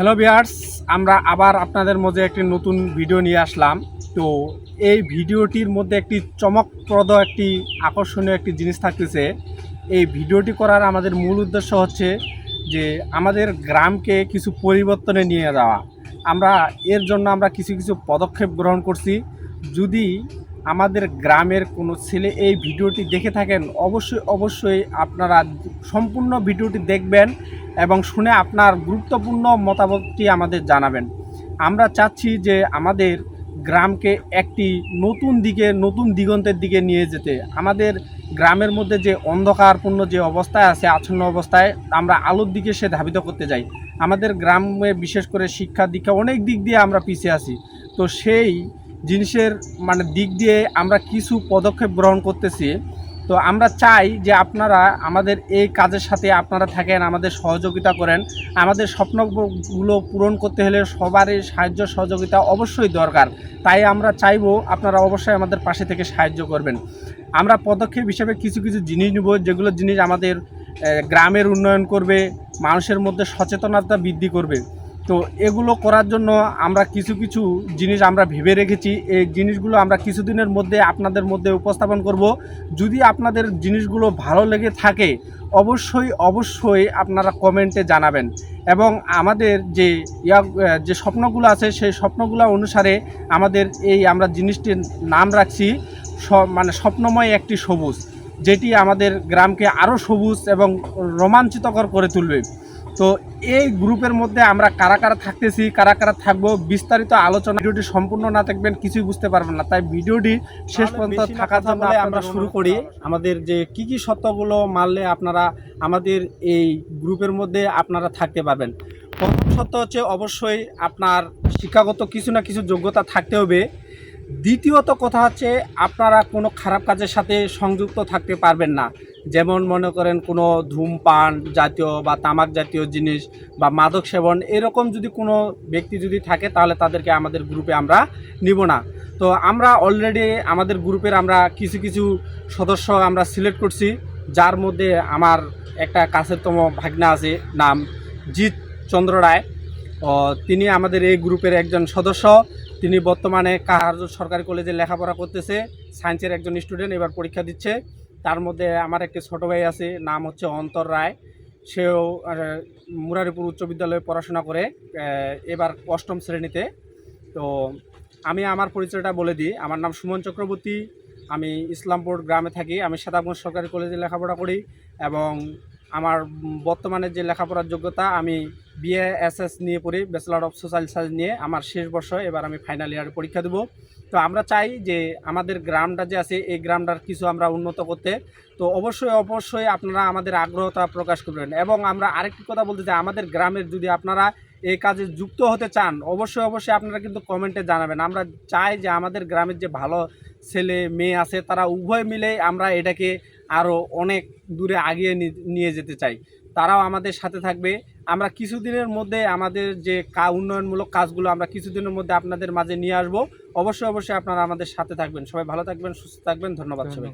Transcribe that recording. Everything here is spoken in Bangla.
হ্যালো ভিউয়ার্স, আমরা আবার আপনাদের মধ্যে একটি নতুন ভিডিও নিয়ে আসলাম। তো এই ভিডিওটির মধ্যে একটি চমকপ্রদ একটি আকর্ষণীয় একটি জিনিস থাকতেছে। এই ভিডিওটি করার আমাদের মূল উদ্দেশ্য হচ্ছে যে আমাদের গ্রামকে কিছু পরিবর্তনে নিয়ে যাওয়া। এর জন্য আমরা কিছু কিছু পদক্ষেপ গ্রহণ করছি। যদি আমাদের গ্রামের কোনো ছেলে এই ভিডিওটি দেখে থাকেন, অবশ্যই আপনারা সম্পূর্ণ ভিডিওটি দেখবেন এবং শুনে আপনার গুরুত্বপূর্ণ মতামতটি আমাদের জানাবেন। আমরা চাচ্ছি যে আমাদের গ্রামকে একটি নতুন দিগন্তের দিকে নিয়ে যেতে। আমাদের গ্রামের মধ্যে যে অন্ধকারপূর্ণ যে অবস্থায় আছে, আচ্ছন্ন অবস্থায়, আমরা আলোর দিকে সে ধাবিত করতে যাই। আমাদের গ্রামে বিশেষ করে শিক্ষা দীক্ষা অনেক দিক দিয়ে আমরা পিছিয়ে আছি। তো সেই জিনিসের দিক দিয়ে আমরা কিছু পদক্ষেপ গ্রহণ করতেছি। তো আমরা চাই যে আপনারা আমাদের এই কাজের সাথে আপনারা থাকেন, আমাদের সহযোগিতা করেন। আমাদের স্বপ্নগুলো পূরণ করতে হলে সবারই সাহায্য সহযোগিতা অবশ্যই দরকার। তাই আমরা চাইবো আপনারা অবশ্যই আমাদের পাশে থেকে সাহায্য করবেন। আমরা পদক্ষেপ হিসেবে কিছু কিছু জিনিস নেব, যেগুলো জিনিস আমাদের গ্রামের উন্নয়ন করবে, মানুষের মধ্যে সচেতনতা বৃদ্ধি করবে। তো এগুলো করার জন্য আমরা কিছু কিছু জিনিস আমরা ভেবে রেখেছি। এই জিনিসগুলো আমরা কিছুদিনের মধ্যে আপনাদের মধ্যে উপস্থাপন করব। যদি আপনাদের জিনিসগুলো ভালো লেগে থাকে অবশ্যই আপনারা কমেন্টে জানাবেন। এবং আমাদের যে স্বপ্নগুলো আছে সেই স্বপ্নগুলো অনুসারে আমরা জিনিসটির নাম রাখছি স্বপ্নময় একটি সবুজ, যেটি আমাদের গ্রামকে আরও সবুজ এবং রোমাঞ্চিতকর করে তুলবে। তো এই গ্রুপের মধ্যে আমরা কারা কারা থাকতেছি, কারা কারা থাকবো, বিস্তারিত আলোচনা। ভিডিওটি সম্পূর্ণ না দেখবেন কিছুই বুঝতে পারবেন না। তাই ভিডিওটি শেষ পর্যন্ত থাকার জন্য আমরা শুরু করি। আমাদের যে কি সত্যগুলো মানলে আপনারা আমাদের এই গ্রুপের মধ্যে আপনারা থাকতে পারবেন। প্রথম সত্য হচ্ছে অবশ্যই আপনার শিক্ষাগত কিছু না কিছু যোগ্যতা থাকতে হবে। দ্বিতীয়ত কথা হচ্ছে আপনারা কোনো খারাপ কাজের সাথে সংযুক্ত থাকতে পারবেন না। যেমন মনে করেন কোনো ধূমপান জাতীয় বা তামাক জাতীয় জিনিস বা মাদক সেবন, এরকম যদি কোনো ব্যক্তি যদি থাকে তাহলে তাদেরকে আমাদের গ্রুপে আমরা নিব না। তো আমরা অলরেডি আমাদের গ্রুপের আমরা কিছু সদস্য আমরা সিলেক্ট করছি, যার মধ্যে আমার একটা কাছেরতম ভাগ্না আছে, নাম জিৎ চন্দ্র রায়। তিনি আমাদের এই গ্রুপের একজন সদস্য। তিনি বর্তমানে কাহারজ সরকারি কলেজে লেখাপড়া করতেছে, সায়েন্সের একজন স্টুডেন্ট, এবার পরীক্ষা দিচ্ছে। তার মধ্যে আমার একটি ছোটো ভাই আছে, নাম হচ্ছে অন্তর রায়। সেও মুরারিপুর উচ্চ বিদ্যালয়ে পড়াশোনা করে, এবার 8ম শ্রেণীতে। তো আমি আমার পরিচয়টা বলে দিই। আমার নাম সুমন চক্রবর্তী, আমি ইসলামপুর গ্রামে থাকি। আমি সাদাগঞ্জ সরকারি কলেজে লেখাপড়া করি এবং আমার বর্তমানে যে লেখাপড়ার যোগ্যতা, আমি BA-SS নিয়ে পড়ি, ব্যাচেলর অফ সোশ্যাল সায়েন্স নিয়ে। আমার শেষ বর্ষ, এবার আমি ফাইনাল ইয়ারে পরীক্ষা দেবো। তো আমরা চাই যে আমাদের গ্রামটা যে আছে এই গ্রামটার কিছু আমরা উন্নত করতে। তো অবশ্যই আপনারা আমাদের আগ্রহতা প্রকাশ করবেন। এবং আমরা আরেকটি কথা বলতে চাই, আমাদের গ্রামের যদি আপনারা এই কাজে যুক্ত হতে চান অবশ্যই আপনারা কিন্তু কমেন্টে জানাবেন। আমরা চাই যে আমাদের গ্রামের যে ভালো ছেলে মেয়ে আছে তারা উভয় মিলে আমরা এটাকে আরও অনেক দূরে আগিয়ে নিয়ে যেতে চাই। তারাও আমাদের সাথে থাকবে। আমরা কিছুদিনের মধ্যে আমাদের যে উন্নয়নমূলক কাজগুলো আমরা কিছুদিনের মধ্যে আপনাদের মাঝে নিয়ে আসবো। অবশ্যই আপনারা আমাদের সাথে থাকবেন। সবাই ভালো থাকবেন, সুস্থ থাকবেন। ধন্যবাদ সবাই।